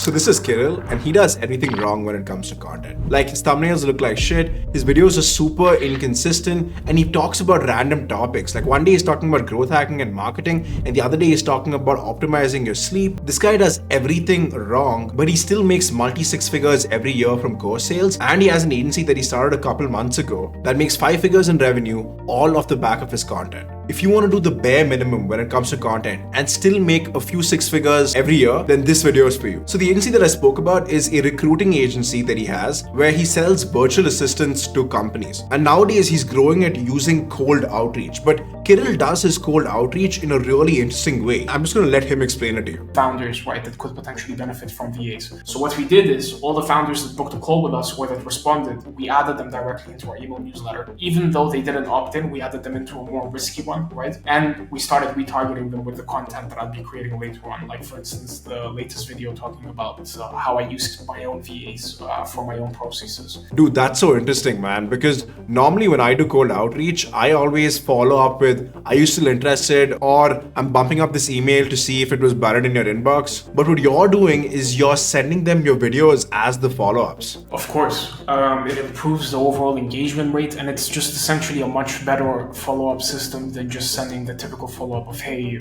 So this is Kirill, and he does everything wrong when it comes to content. Like, his thumbnails look like shit, his videos are super inconsistent, and he talks about random topics. Like, one day he's talking about growth hacking and marketing, and the other day he's talking about optimizing your sleep. This guy does everything wrong, but he still makes multi-six figures every year from course sales, and he has an agency that he started a couple months ago that makes 5 figures in revenue, all off the back of his content. If you want to do the bare minimum when it comes to content and still make a few six figures every year, then this video is for you. So the agency that I spoke about is a recruiting agency that he has where he sells virtual assistants to companies. And nowadays he's growing it using cold outreach. But Kirill does his cold outreach in a really interesting way. I'm just going to let him explain it to you. Founders, right, that could potentially benefit from VAs. So what we did is all the founders that booked a call with us or that responded, we added them directly into our email newsletter. Even though they didn't opt in, we added them into a more risky one. Right? And we started retargeting them with the content that I'll be creating later on. Like, for instance, the latest video talking about how I use my own VAs for my own processes. Dude, that's so interesting, man, because normally when I do cold outreach, I always follow up with, are you still interested? Or I'm bumping up this email to see if it was buried in your inbox. But what you're doing is you're sending them your videos as the follow-ups. Of course, it improves the overall engagement rate, and it's just essentially a much better follow-up system than just sending the typical follow-up of, hey,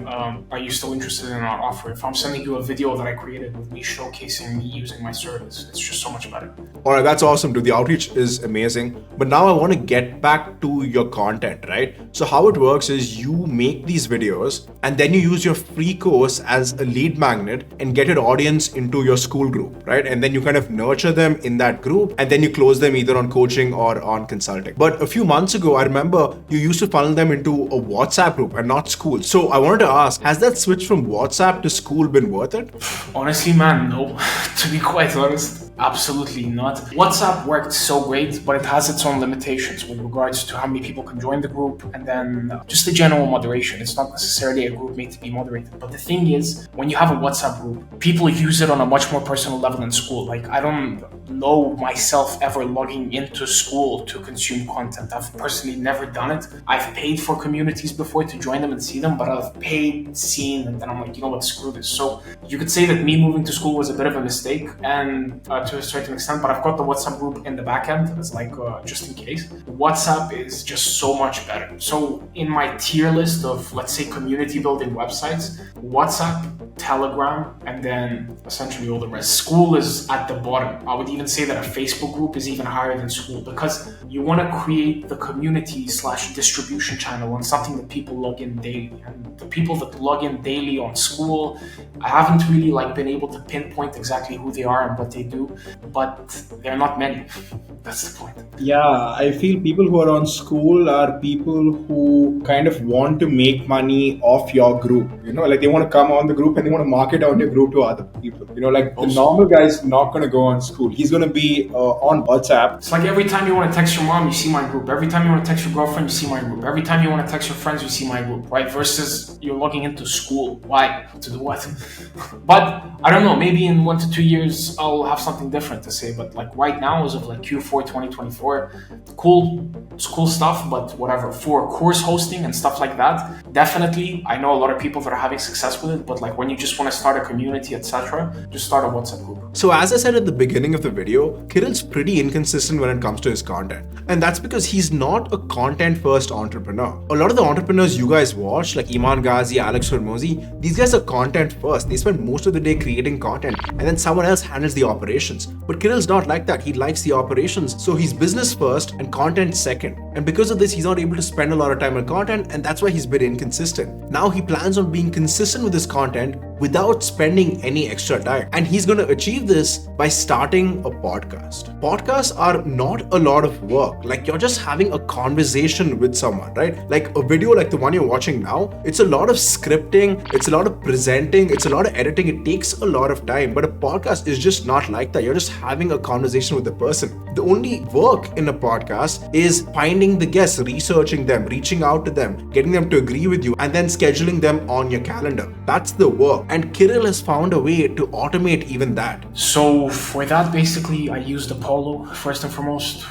are you still interested in our offer? If I'm sending you a video that I created with me showcasing me using my service, it's just so much better. All right, that's awesome, dude. The outreach is amazing. But now I want to get back to your content, right? So how it works is you make these videos and then you use your free course as a lead magnet and get your audience into your school group, right? And then you kind of nurture them in that group and then you close them either on coaching or on consulting. But a few months ago, I remember you used to funnel them into a WhatsApp group and not Skool. So I wanted to ask, has that switch from WhatsApp to Skool been worth it? Honestly, man, no. To be quite honest, absolutely not. WhatsApp worked so great, but it has its own limitations with regards to how many people can join the group and then just the general moderation. It's not necessarily a group made to be moderated. But the thing is, when you have a WhatsApp group, people use it on a much more personal level than Skool. Like, I don't know myself ever logging into Skool to consume content. I've personally never done it. I've paid for communities before to join them and see them, but I've paid, seen, and then I'm like, you know what, screw this. So you could say that me moving to Skool was a bit of a mistake, and to a certain extent, but I've got the WhatsApp group in the back end as like just in case. WhatsApp is just so much better. So in my tier list of, let's say, community building websites, WhatsApp, Telegram, and then essentially all the rest. Skool is at the bottom. I would even say that a Facebook group is even higher than Skool because you want to create the community / distribution channel on something that people log in daily. And the people that log in daily on Skool, I haven't really been able to pinpoint exactly who they are and what they do, but they're not many. That's the point. Yeah, I feel people who are on Skool are people who kind of want to make money off your group. Like they want to come on the group and they want to market out your group to other people. The normal guy is not going to go on Skool. He's going to be on WhatsApp. It's like every time you want to text your mom, you see my group. Every time you want to text your girlfriend, you see my group. Every time you want to text your friends, you see my group, right? Versus you're logging into Skool. Why? To do what? But I don't know, maybe in 1 to 2 years, I'll have something different to say. But right now, as of Q4 2024, cool stuff, but whatever. For course hosting and stuff like that, definitely, I know a lot of people that are having success with it, but when you just want to start a community, etc., just start a WhatsApp group. So as I said at the beginning of the video, Kirill's pretty inconsistent when it comes to his content. And that's because he's not a content-first entrepreneur. A lot of the entrepreneurs you guys watch, like Iman Ghazi, Alex Hormozi, these guys are content-first. They spend most of the day creating content and then someone else handles the operations. But Kirill's not like that. He likes the operations. So he's business first and content second. And because of this, he's not able to spend a lot of time on content, and that's why he's been inconsistent. Now he plans on being consistent with his content without spending any extra time. And he's going to achieve this by starting a podcast. Podcasts are not a lot of work. You're just having a conversation with someone, right? Like a video like the one you're watching now, it's a lot of scripting, it's a lot of presenting, it's a lot of editing. It takes a lot of time, but a podcast is just not like that. You're just having a conversation with the person. The only work in a podcast is finding the guests, researching them, reaching out to them, getting them to agree with you, and then scheduling them on your calendar. That's the work. And Kirill has found a way to automate even that. So for that, basically, I used Apollo first and foremost.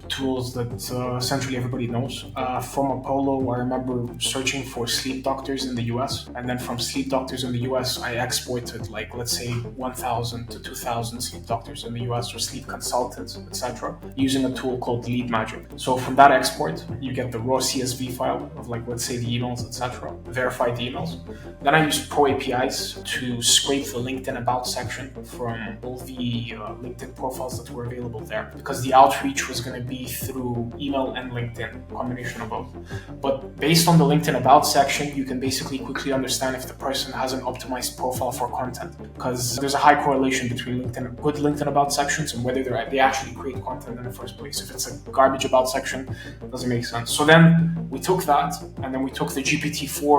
Tools that essentially everybody knows. From Apollo, I remember searching for sleep doctors in the US, and then from sleep doctors in the US, I exported let's say 1,000 to 2,000 sleep doctors in the US or sleep consultants, etc., using a tool called Lead Magic. So from that export, you get the raw CSV file of let's say the emails, etc., verified emails. Then I used Pro APIs to scrape the LinkedIn About section from all the LinkedIn profiles that were available there, because the outreach was going to be through email and LinkedIn, combination of both. But based on the LinkedIn About section, you can basically quickly understand if the person has an optimized profile for content, because there's a high correlation between good LinkedIn About sections and whether they actually create content in the first place. If it's a garbage About section, it doesn't make sense. So then we took that, and then we took the GPT-4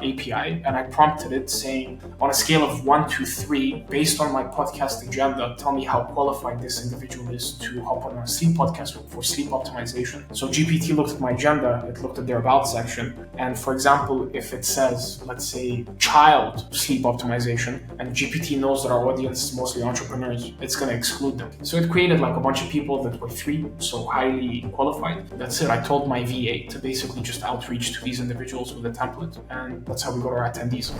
API, and I prompted it saying, on a scale of 1 to 3, based on my podcast agenda, tell me how qualified this individual is to hop on a sleep podcast for sleep optimization. So GPT looked at my agenda, it looked at their About section, and for example, if it says, let's say, child sleep optimization, and GPT knows that our audience is mostly entrepreneurs, it's going to exclude them. So it created a bunch of people that were 3, so highly qualified. That's it. I told my VA to basically just outreach to these individuals with a template, and that's how we got our attendees.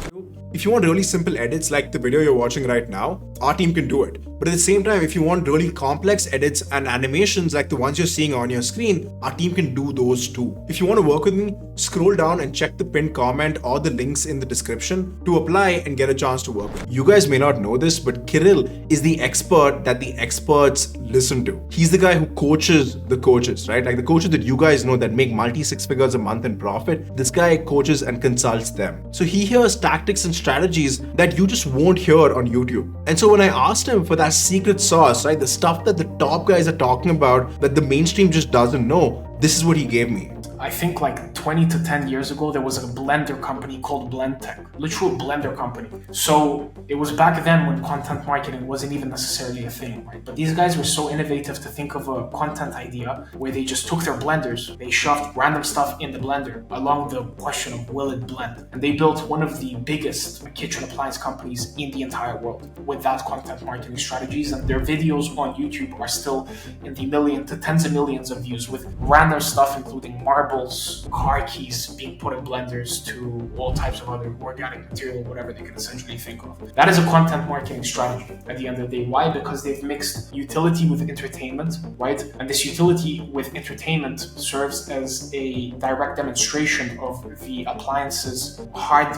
If you want really simple edits like the video you're watching right now, our team can do it. But at the same time, if you want really complex edits and animations like the ones you're seeing on your screen, our team can do those too. If you want to work with me, scroll down and check the pinned comment or the links in the description to apply and get a chance to work with me. You guys may not know this, but Kirill is the expert that the experts listen to. He's the guy who coaches the coaches, right? Like the coaches that you guys know that make multi-six figures a month in profit. This guy coaches and consults them. So he hears tactics and strategies that you just won't hear on YouTube. And so when I asked him for that secret sauce, right, the stuff that the top guys are talking about that the mainstream just doesn't know, this is what he gave me. I think 20 to 10 years ago, there was a blender company called BlendTech, literal blender company. So it was back then when content marketing wasn't even necessarily a thing, right? But these guys were so innovative to think of a content idea where they just took their blenders, they shoved random stuff in the blender along the question of will it blend? And they built one of the biggest kitchen appliance companies in the entire world with that content marketing strategies. And their videos on YouTube are still in the million to tens of millions of views with random stuff, including marbles, car keys being put in blenders to all types of other organic material, whatever they can essentially think of. That is a content marketing strategy at the end of the day. Why? Because they've mixed utility with entertainment, right? And this utility with entertainment serves as a direct demonstration of the appliance's hard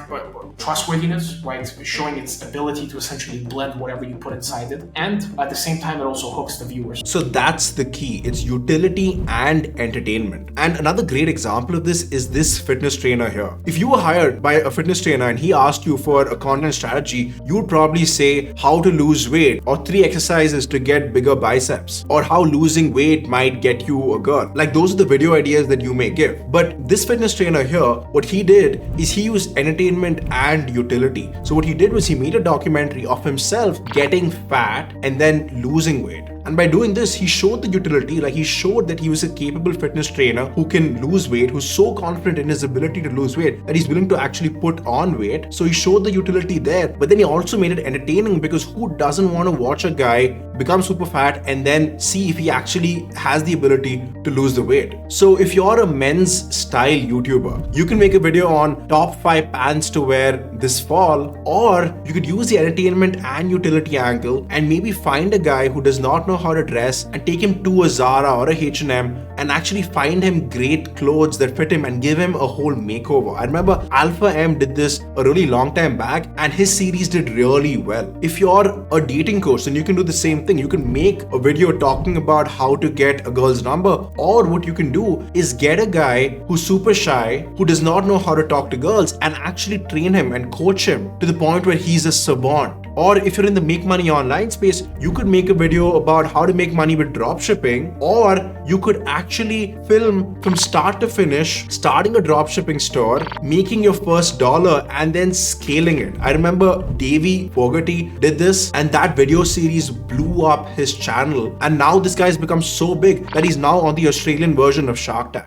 trustworthiness, right? Showing its ability to essentially blend whatever you put inside it. And at the same time, it also hooks the viewers. So that's the key. It's utility and entertainment. And another great example of this is this fitness trainer here. If you were hired by a fitness trainer and he asked you for a content strategy, you would probably say how to lose weight or 3 exercises to get bigger biceps or how losing weight might get you a girl. Those are the video ideas that you may give. But this fitness trainer here, what he did is he used entertainment and utility. So what he did was he made a documentary of himself getting fat and then losing weight. And by doing this, he showed the utility, he showed that he was a capable fitness trainer who can lose weight, who's so confident in his ability to lose weight that he's willing to actually put on weight. So he showed the utility there, but then he also made it entertaining, because who doesn't want to watch a guy become super fat and then see if he actually has the ability to lose the weight? So if you're a men's style YouTuber, you can make a video on top 5 pants to wear this fall, or you could use the entertainment and utility angle and maybe find a guy who does not know how to dress and take him to a Zara or a H&M and actually find him great clothes that fit him and give him a whole makeover. I remember Alpha M did this a really long time back and his series did really well. If you're a dating coach, then you can do the same thing. You can make a video talking about how to get a girl's number, or what you can do is get a guy who's super shy, who does not know how to talk to girls, and actually train him and coach him to the point where he's a savant. Or if you're in the make money online space, you could make a video about how to make money with dropshipping, or you could actually film from start to finish, starting a dropshipping store, making your first dollar and then scaling it. I remember Davey Fogarty did this, and that video series blew up his channel. And now this guy's become so big that he's now on the Australian version of Shark Tank.